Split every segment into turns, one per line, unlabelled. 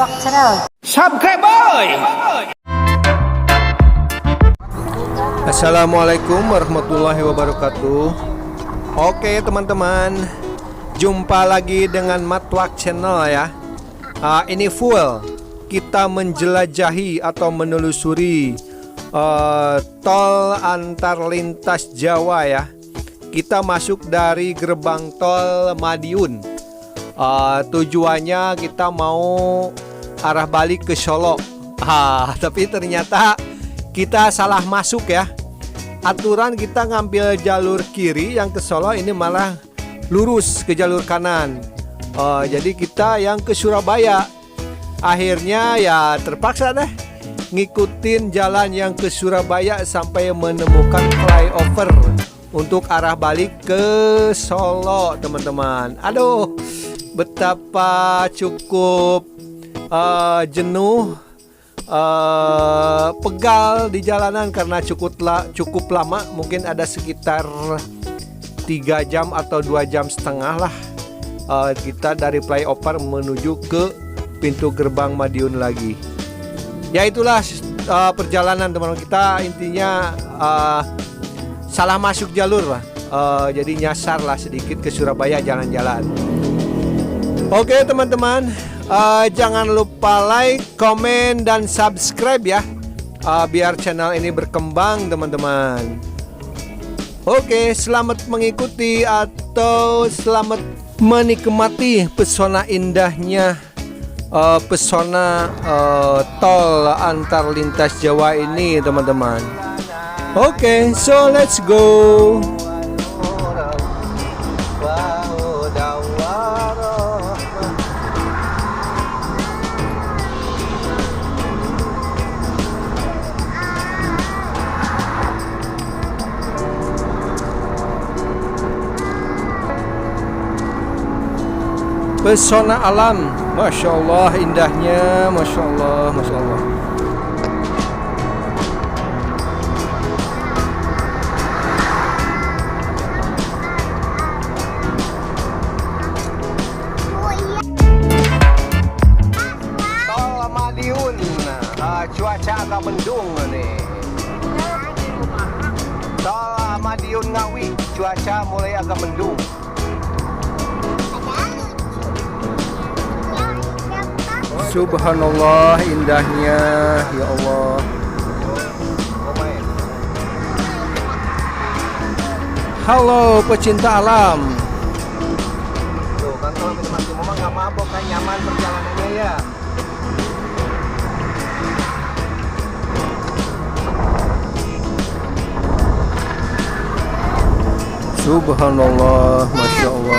Matwak Channel.
Subscribe boy. Assalamualaikum warahmatullahi wabarakatuh. Oke teman-teman, jumpa lagi dengan Matwak Channel ya. Ini full kita menjelajahi atau menelusuri tol antar lintas Jawa ya. Kita masuk dari gerbang tol Madiun. Tujuannya kita mau arah balik ke Solo. Tapi ternyata kita salah masuk ya. Aturan kita ngambil jalur kiri yang ke Solo, ini malah lurus ke jalur kanan. Jadi kita yang ke Surabaya. Akhirnya ya terpaksa deh ngikutin jalan yang ke Surabaya sampai menemukan flyover untuk arah balik ke Solo, teman-teman. Aduh, betapa cukup jenuh, pegal di jalanan karena cukup lama. Mungkin ada sekitar 3 jam atau 2 jam setengah lah kita dari flyover menuju ke pintu gerbang Madiun lagi. Ya itulah perjalanan teman-teman kita, intinya salah masuk jalur lah. Jadi nyasar lah sedikit ke Surabaya jalan-jalan. Oke teman-teman, jangan lupa like, komen, dan subscribe ya, biar channel ini berkembang teman-teman. Oke, selamat mengikuti atau selamat menikmati pesona indahnya pesona tol antar lintas Jawa ini teman-teman. Oke, so let's go. Pesona alam, Masya Allah, indahnya, Masya Allah, Masya Allah. Tol Madiun, cuaca agak mendung nih. Tol Madiun Ngawi, cuaca mulai agak mendung. Subhanallah, indahnya, ya Allah. Halo pecinta alam. Tuh kan kalau masih mama nggak mabok kan, nyaman perjalanannya ya. Subhanallah, Masya Allah.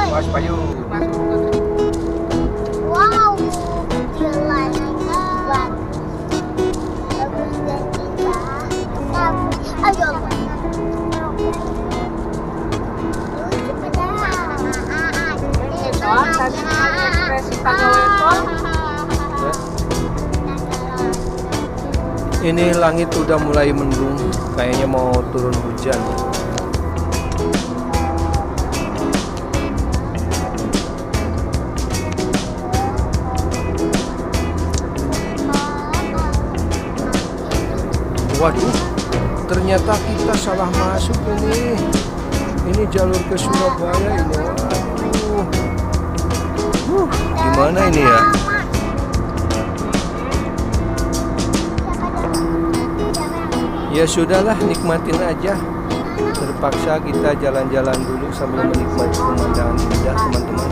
Mas Bayu. Ini langit udah mulai mendung, kayaknya mau turun hujan. Waduh, ternyata kita salah masuk ini. Ini jalur ke Surabaya ini. Waduh, gimana ini ya? Ya sudahlah, nikmatin aja. Terpaksa kita jalan-jalan dulu sambil menikmati pemandangan indah teman-teman.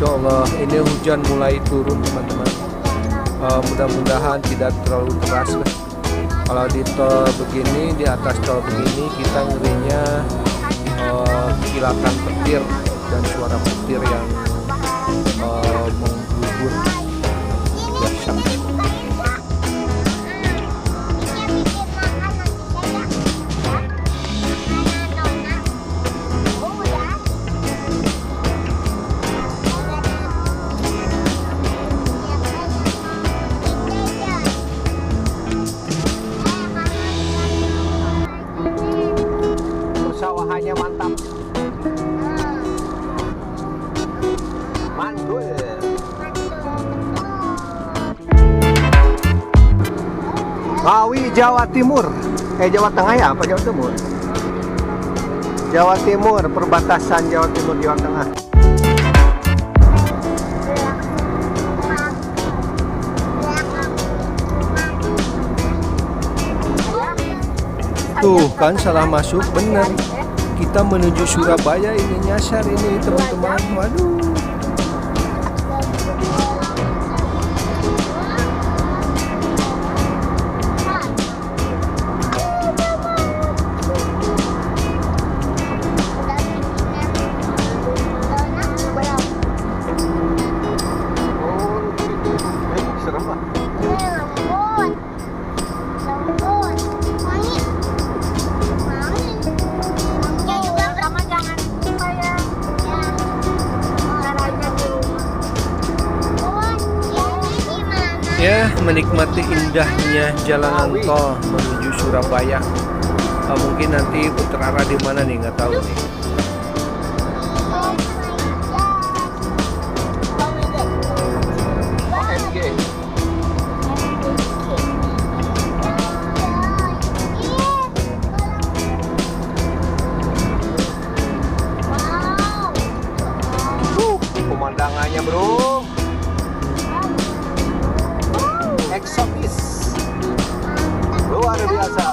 Masya Allah, ini hujan mulai turun teman-teman. Mudah-mudahan tidak terlalu deras lah. Kalau di tol begini, di atas tol begini, kita ngerinya kilatan petir dan suara petir yang menggubur. Dahsyat. Persawahannya mantap. Mantul. Ngawi, Jawa Timur. Jawa Tengah ya? Apa Jawa Timur? Jawa Timur, perbatasan Jawa Timur, Jawa Tengah. Tuh kan salah masuk, bener. Kita menuju Surabaya, ini nyasar ini teman-teman. Waduh. Serem lah. Ya, menikmati indahnya jalanan tol menuju Surabaya. Mungkin nanti putar arah di mana nih, nggak tahu nih. Pemandangannya bro, eksotis, luar biasa.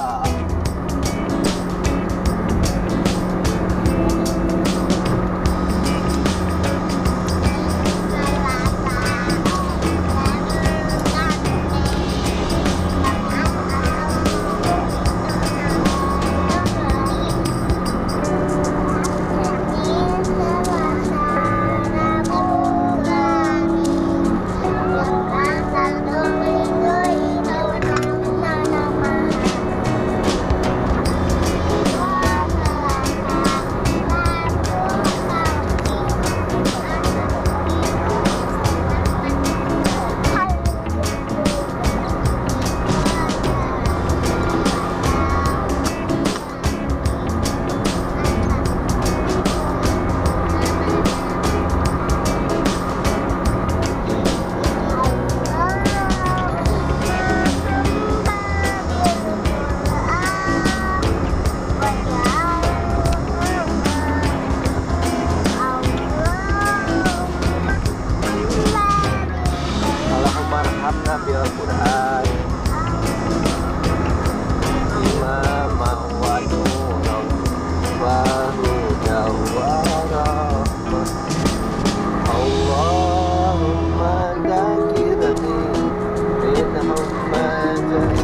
Bil Quran Imam wa nurun wa hudan wa rahmah Allahumma dzakirni min Muhammadin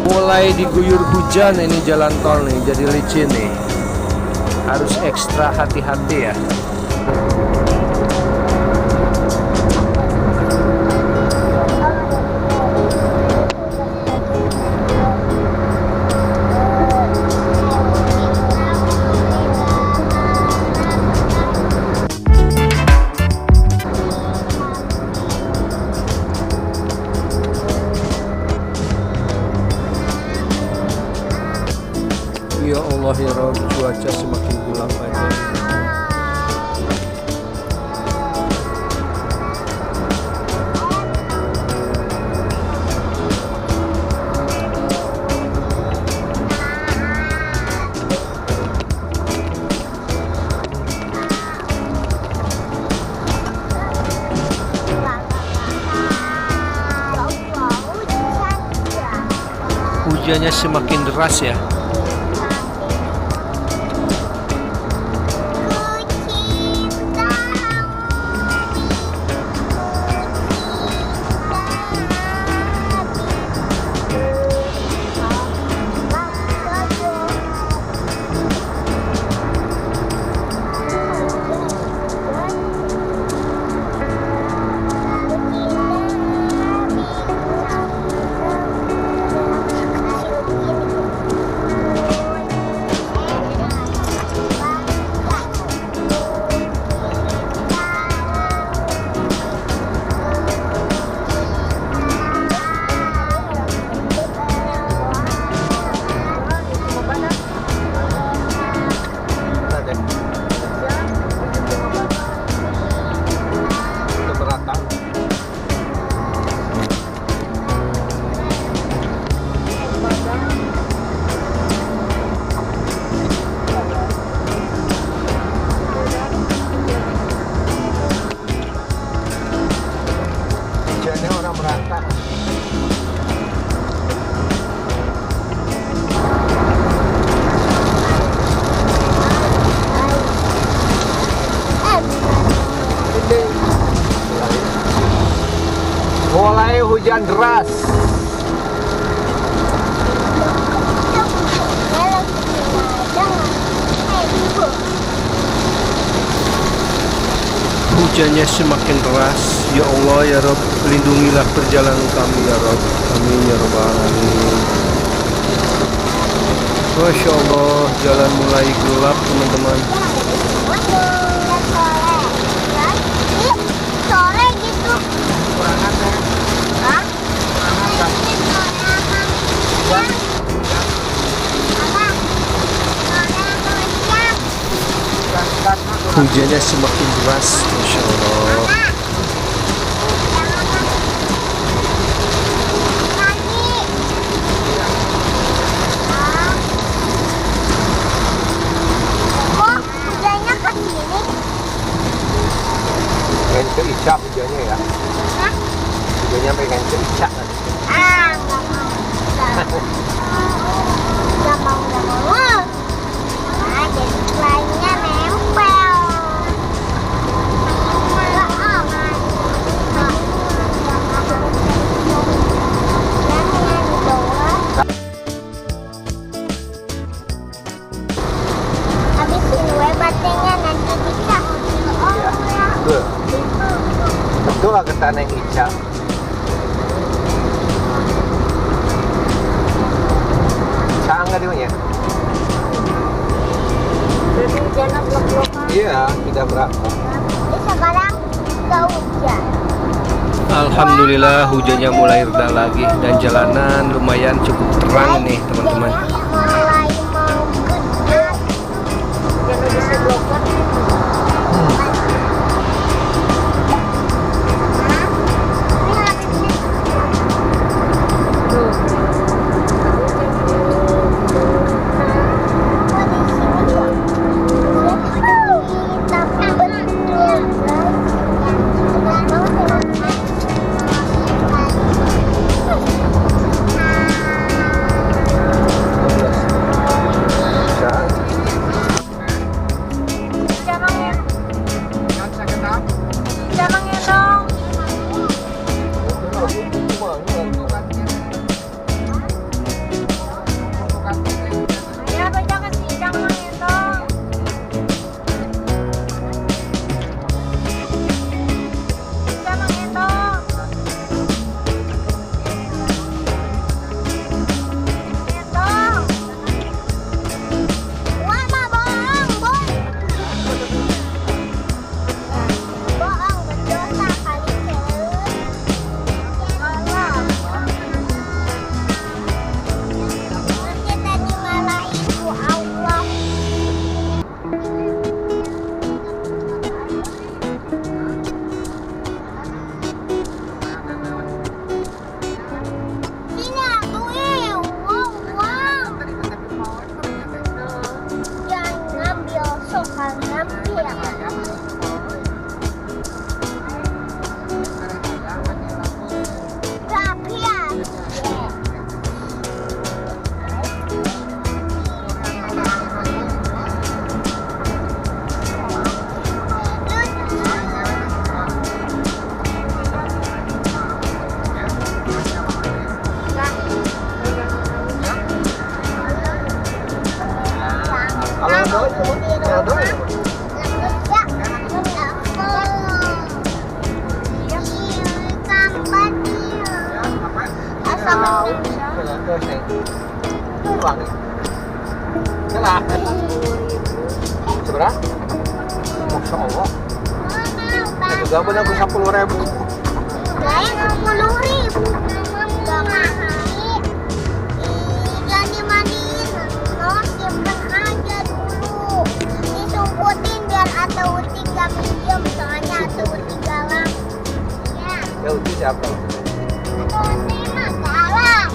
mulai diguyur hujan ini jalan tol nih, jadi licin nih, harus ekstra hati-hati ya. ya Rob, cuaca semakin gelap aja. Hujannya semakin deras ya. Mulai hujan deras. Hujannya semakin deras. Ya Allah ya Rob, lindungilah perjalanan kami ya Rob. Amin ya Rabbal alamin. Masya Allah, jalan mulai gelap teman-teman.
Sore gitu.
Hujannya semakin deras, Masya Allah.
Kok hujannya ke sini?
Pengen ke Ica hujannya ya.
Hah?
Hujannya pengen ke Ica nanti.
Nggak mau. Nggak mau. Nah, jadi lainnya nempel. Nggak aman. Habisin we batenya nanti bisa.
Betul ke tanah Ica. Saan nggak dia?
Hujannya blok-blokan.
Iya, tidak berapa.
Sekarang nggak hujan.
Alhamdulillah hujannya mulai reda lagi dan jalanan lumayan cukup terang nih teman-teman.
Mulai mau gelap. Jadi bisa blokon.
Seberapa? Masya Allah. Saya juga benar 10.000.
Saya 10.000. Gak mahal. Jangan dimandiin. No, simpen aja dulu. Disumputin biar Ate Uti gak minjem. Soalnya Ate Uti galak. Ya.
Ya Uti siapa?
Ate Uti mah galak.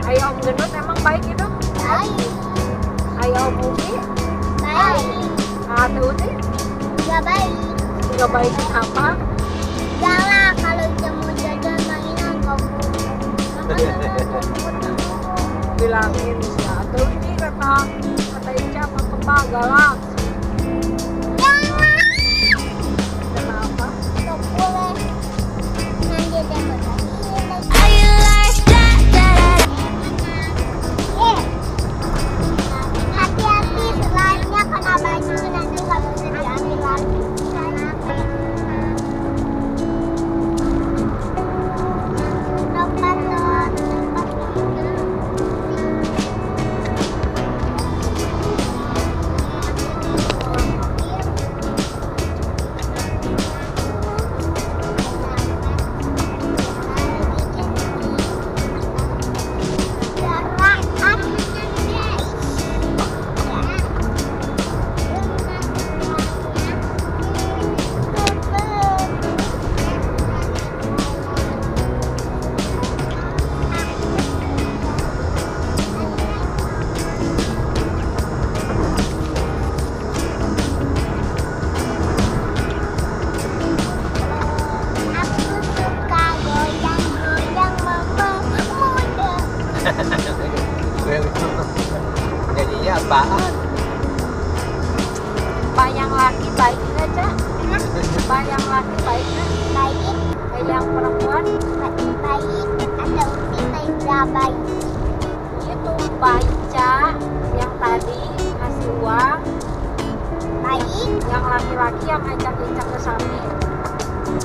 Ayo Om Gendut emang baik itu?
Baik.
Ayo Om Uti?
Baik.
Ate Uti?
Gak baik.
Gak baik apa?
Galak kalau dia mau jajan mainan gak boleh.
Bilangin si Ate Uti kata Ica sama Kempa galak.
Jangan.
Kenapa?
Gak boleh. Nanti dia berlagi. Hati-hati selainnya kena baju nanti gak bisa diambil lagi.
Nyanyinya apaan?
Bayang laki baik nggak, Ca? Bayang laki baik nggak?
Baik,
Bayang perempuan?
baik, Ate Uti gak baik.
Itu baca yang tadi ngasih uang,
Baik,
yang laki-laki yang ngajak-ngajak ke samping.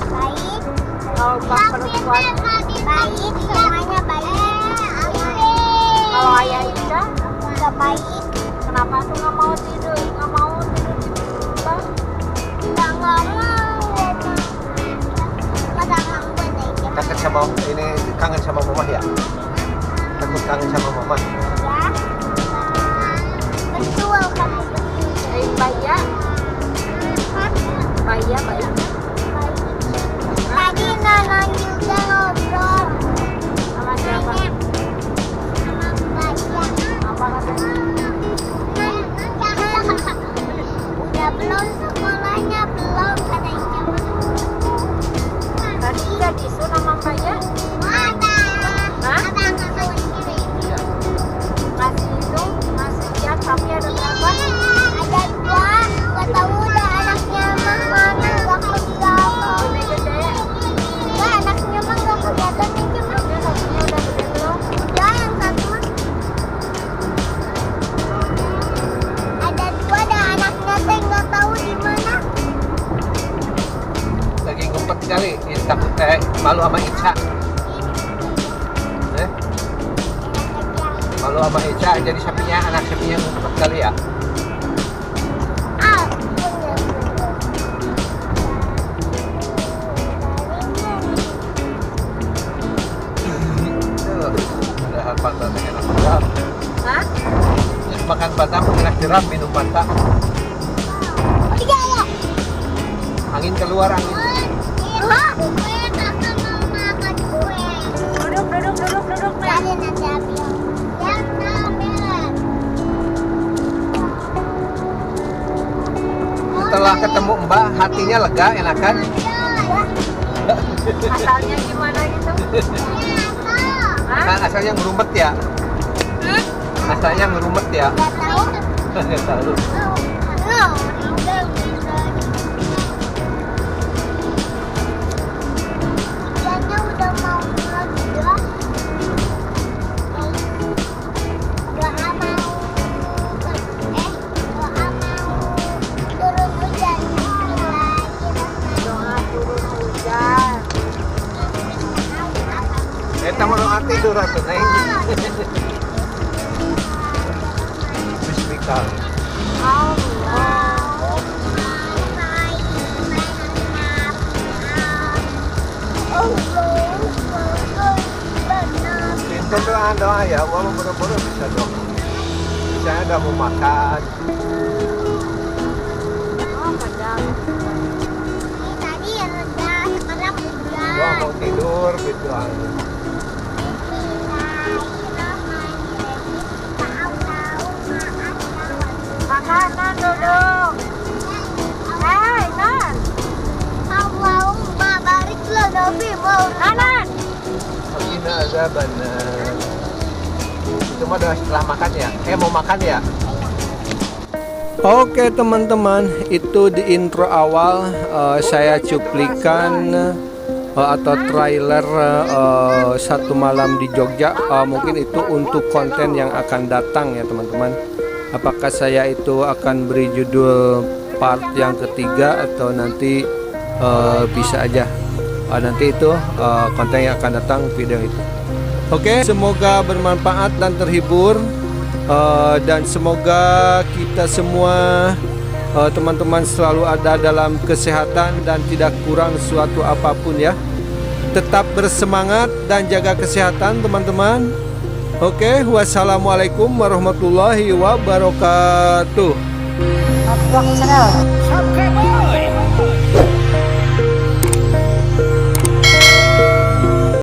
baik.
Kalau bang perempuan,
Baik, semuanya baik.
kalau ayah Ica,
Gak baik.
kenapa tuh nggak mau tidur di bang?
Gak mau. Kadang
Kangen sama ini, kangen sama mama ya? Takut kangen sama mama.
ya. Betul kamu betul.
Baya, baya.
Tadi Nana juga ngobrol
Sama siapa?
sama Baja.
Apa katanya?
Udah belum sekolahnya belum katanya.
Tadi nggak disu nama Baya?
Ada.
Hah?
Ada ngasih kiri.
Ngasih itu, ngasih ya, tapi ada berapa?
Ada dua. Gak tahu udah anaknya mah mana gak kelihatan.
Gede-gede.
Enggak, anaknya mah gak kelihatan aja mah.
Dia satunya udah gede belum?
Udah yang satu mah. Ada dua dah anaknya teh nggak tahu di mana.
Lagi ngumpet kali, ini takut malu sama Ica. Malu sama Ica, jadi sapinya, anak sapinya ngumpet kali ya.
Ah, punya.
Padahal pantat enak banget.
Hah?
Terus makan batam enak jeram, minum mata.
Tiga ya.
Angin keluar, angin.
Hah? Gue kakak mau makan kue.
Duduk.
Jadi nanti ambil. Yang ambil.
Setelah ketemu Mbak, hatinya lega, enakan.
Asalnya gimana gitu? Hah?
Kan asalnya ngerumet ya. Asalnya ngerumet ya.
Gak tahu.
Nggak tahu.
Ikannya udah mau pulang juga. Gak mau.
tidur atuh Neng. Bismillah. Pintu doa ya, walau buru-buru bisa dong. Saya udah mau makan.
Tadi yang rendah, sekarang udah.
Gua mau tidur gitu.
Makanan duduk. Hei, Nan.
Allahumma barik lana fi
Nanan.
Akhirnya ada benar. Itu mah udah setelah makan ya? Mau makan ya? Oke teman-teman, itu di intro awal saya cuplikan atau trailer satu malam di Jogja. Mungkin itu untuk konten yang akan datang ya teman-teman. Apakah saya itu akan beri judul part yang ketiga atau nanti bisa aja nanti itu konten yang akan datang video itu. Oke, semoga bermanfaat dan terhibur dan semoga kita semua teman-teman selalu ada dalam kesehatan dan tidak kurang suatu apapun ya. Tetap bersemangat dan jaga kesehatan teman-teman. Oke, wassalamualaikum warahmatullahi wabarakatuh.
Subscribe.